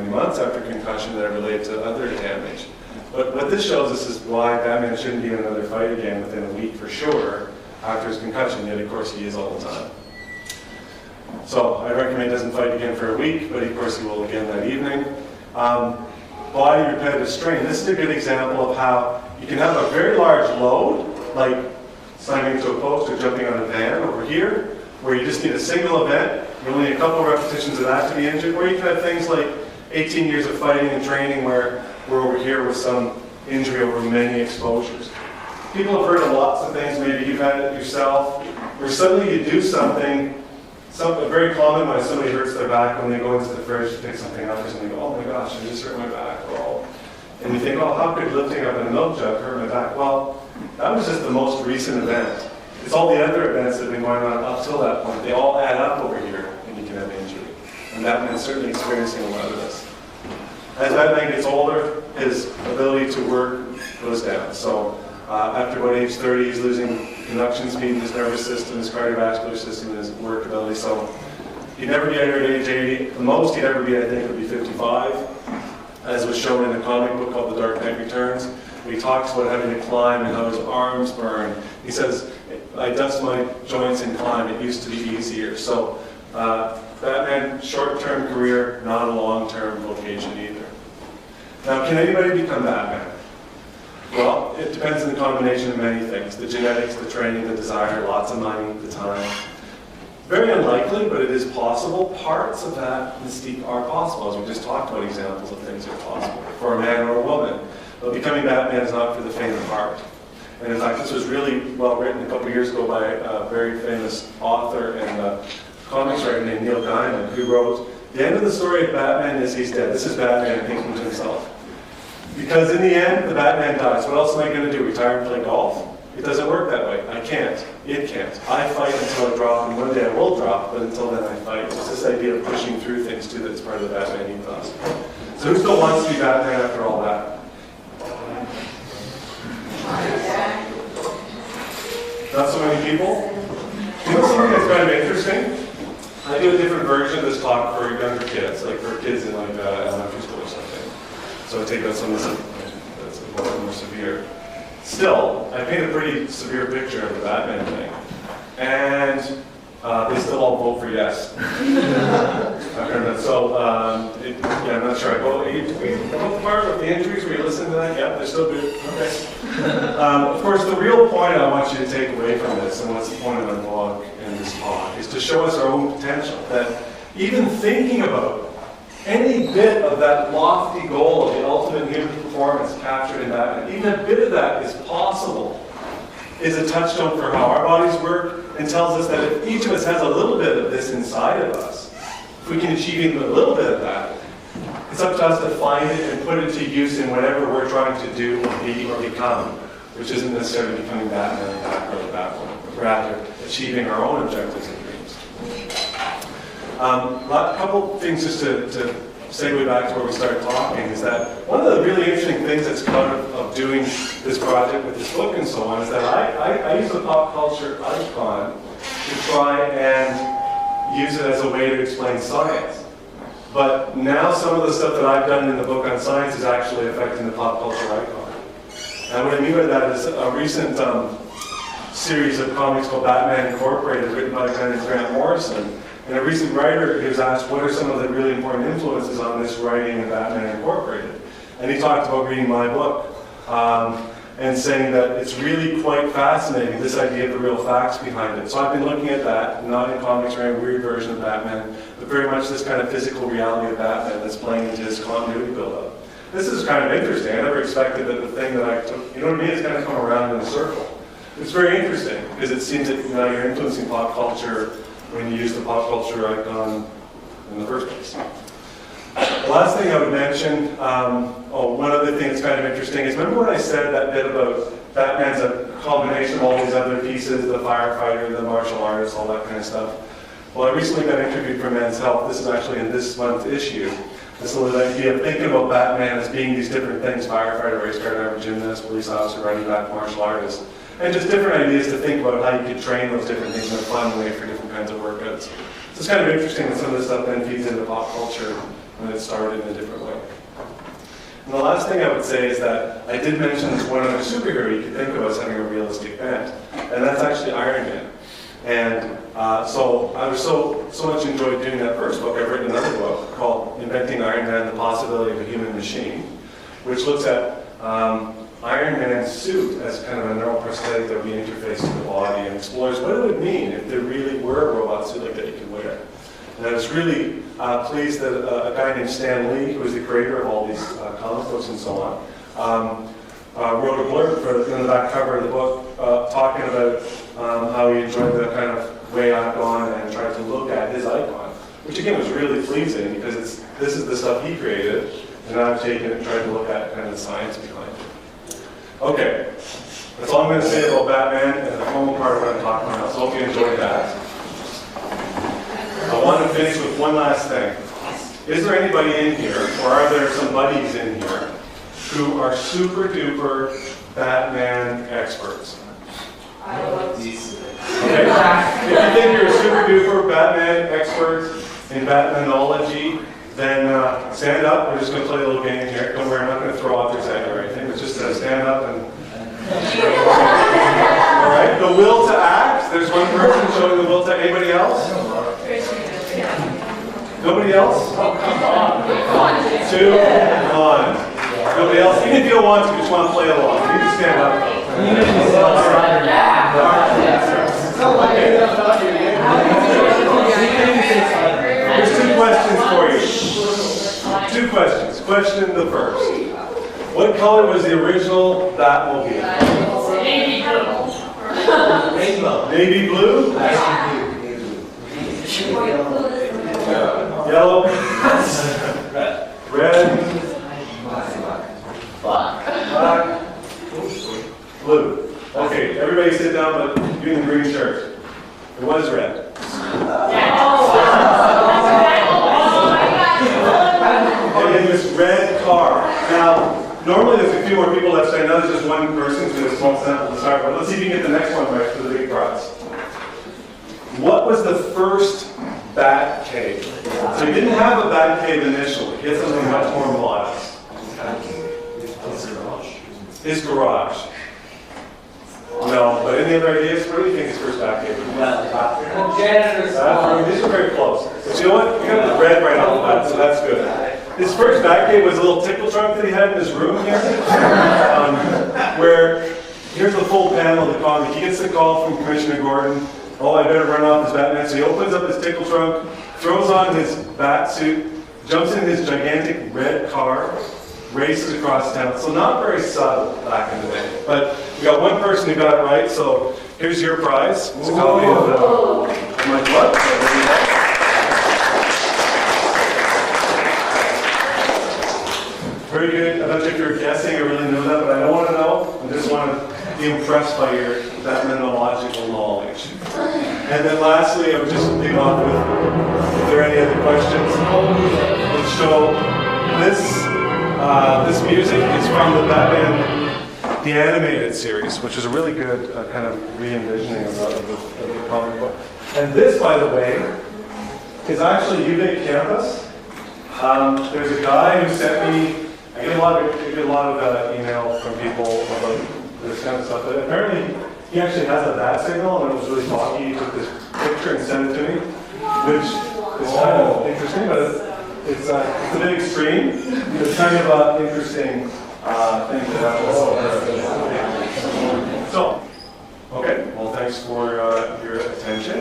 many months after concussion that are related to other damage. But what this shows us is why Batman shouldn't be in another fight again within a week for sure after his concussion, yet of course he is all the time. So I recommend he doesn't fight again for a week, but of course he will again that evening. Body repetitive strain. This is a good example of how you can have a very large load, like slamming into a post or jumping on a van over here, where you just need a single event, you only need a couple of repetitions of that to be injured, or you can have things like 18 years of fighting and training where we're over here with some injury over many exposures. People have heard of lots of things, maybe you've had it yourself, where suddenly you do something, very common when somebody hurts their back when they go into the fridge to pick something up or something, oh my gosh, I just hurt my back. Oh. And you think, oh, how could lifting up a milk jug hurt my back? Well, that was just the most recent event. It's all the other events that have been going on up till that point. They all add up over here and you can have injury. And Batman's certainly experiencing a lot of this. As Batman gets older, his ability to work goes down. So after about age 30, he's losing conduction speed in his nervous system, his cardiovascular system, and his work ability. So he'd never be under at age 80. The most he'd ever be, I think, would be 55, as was shown in a comic book called The Dark Knight Returns, where he talks about having to climb and how his arms burn. He says, I dust my joints and climb, it used to be easier. So Batman, short-term career, not a long-term vocation either. Now, can anybody become Batman? Well, it depends on the combination of many things. The genetics, the training, the desire, lots of money, the time. Very unlikely, but it is possible. Parts of that mystique are possible, as we just talked about examples of things that are possible for a man or a woman. But becoming Batman is not for the faint of heart. And in fact, this was really well written a couple of years ago by a very famous author and comics writer named Neil Gaiman, who wrote, the end of the story of Batman is he's dead. This is Batman thinking to himself. Because in the end, the Batman dies. What else am I going to do? Retire and play golf? It doesn't work that way. I can't. It can't. I fight until I drop, and one day I will drop, but until then I fight. It's this idea of pushing through things, too, that's part of the Batman ethos. So who still wants to be Batman after all that? Not so many people? You know something that's kind of interesting? I do a different version of this talk for younger kids, like for kids in like elementary school or something. So I take out some of this that's a little more severe. Still, I paint a pretty severe picture of the Batman thing. And they still all vote for yes. So, I'm not sure. Did we vote the part of the injuries? Were you listening to that? Yeah, they're still good. Okay. Of course, the real point I want you to take away from this, and what's the point of my blog and this talk, is to show us our own potential. That even thinking about any bit of that lofty goal of the ultimate human performance captured in Batman, even a bit of that is possible, is a touchstone for how our bodies work, and tells us that if each of us has a little bit of this inside of us, if we can achieve even a little bit of that, it's up to us to find it and put it to use in whatever we're trying to do or be or become, which isn't necessarily becoming Batman or Batgirl or Batwoman, but rather achieving our own objectives and dreams. A couple things just to segue back to where we started talking is that one of the really interesting things that's come out of doing this project with this book and so on is that I use the pop culture icon to try and use it as a way to explain science. But now some of the stuff that I've done in the book on science is actually affecting the pop culture icon. And what I mean by that is a recent series of comics called Batman Incorporated, written by a guy named Grant Morrison. And a recent writer was asked, what are some of the really important influences on this writing of Batman Incorporated? And he talked about reading my book and saying that it's really quite fascinating, this idea of the real facts behind it. So I've been looking at that, not in comics or any weird version of Batman, but very much this kind of physical reality of Batman that's playing into his continuity build-up. This is kind of interesting. I never expected that the thing that I took, you know what I mean, is going to come around in a circle. It's very interesting, because it seems that you're influencing pop culture when you use the pop culture icon in the first place. The last thing I would mention, one other thing that's kind of interesting is, remember when I said that bit about Batman's a combination of all these other pieces, the firefighter, the martial artist, all that kind of stuff? Well, I recently got interviewed for Men's Health. This is actually in this month's issue. This little idea of thinking about Batman as being these different things: firefighter, race car driver, gymnast, police officer, running back, martial artist. And just different ideas to think about how you could train those different things in a fun way for different kinds of workouts. So it's kind of interesting that some of this stuff then feeds into pop culture when it started in a different way. And the last thing I would say is that I did mention this one other superhero you could think of as having a realistic bent, and that's actually Iron Man. And so I was so much enjoyed doing that first book. I've written another book called Inventing Iron Man, The Possibility of a Human Machine, which looks at Iron Man's suit as kind of a neuroprosthetic that we interface to the body and explores what it would mean if there really were a robot suit like that you could wear. And I was really pleased that a guy named Stan Lee, who was the creator of all these comic books and so on, wrote a blurb in the back cover of the book talking about how he enjoyed the kind of way I've gone and tried to look at his icon, which again was really pleasing because this is the stuff he created, and I've taken it and tried to look at kind of the science behind it. Okay, that's all I'm going to say about Batman and the formal part of what I'm talking about, so hope you enjoyed that. I want to finish with one last thing. Is there anybody in here, or are there some buddies in here, who are super duper Batman experts? I love these. Okay. If you think you're a super duper Batman expert in Batmanology, then stand up. We're just going to play a little game here. Don't worry, I'm not going to throw authors at you or anything. It's just stand up and... All right, the will to act. There's one person showing the will to... Anybody else? Nobody else? Two, one. Nobody else? Even if you don't want to, you just want to play along. You can stand up. Here's two questions for you. Two questions. Question the first. What color was the original Batmobile? Navy blue. Navy blue? Yellow? Red? Black? Blue. Okay, everybody sit down, but you're in the green shirt. It was red. And in this red car. Now, normally there's a few more people left, so I know there's just one person, so there's a small sample to start, but let's see if you can get the next one right for the big prize. What was the first Bat Cave? So he didn't have a Bat Cave initially. He had something much more modest. His garage. No, but any other ideas? What do you think his first Bat Cave was? Janitor's Bathroom. These are very close. So you know what? You got the red right off the bat, so that's good. His first Bat Cave was a little tickle trunk that he had in his room here, where here's the full panel of the comic. He gets the call from Commissioner Gordon. Oh, I better run off as Batman. So he opens up his tickle trunk, throws on his bat suit, jumps in his gigantic red car, races across town. So not very subtle back in the day. But we got one person who got it right, so here's your prize. It's a copy of my book. Very good. I don't know if you're guessing or really know that, but I don't want to know. I just want to be impressed by your Batmanological knowledge. And then lastly, I would just lead off with, if there are any other questions, let's show this music is from the Batman, the animated series, which is a really good kind of re-envisioning of the comic book. And this, by the way, is actually UVA campus. There's a guy who sent me, I get a lot of email from people about this kind of stuff, but apparently he actually has a bat signal, and it was really talky. He took this picture and sent it to me, which is kind of interesting, but it's a bit extreme. It's kind of an interesting thing to have. So, okay, well, thanks for your attention.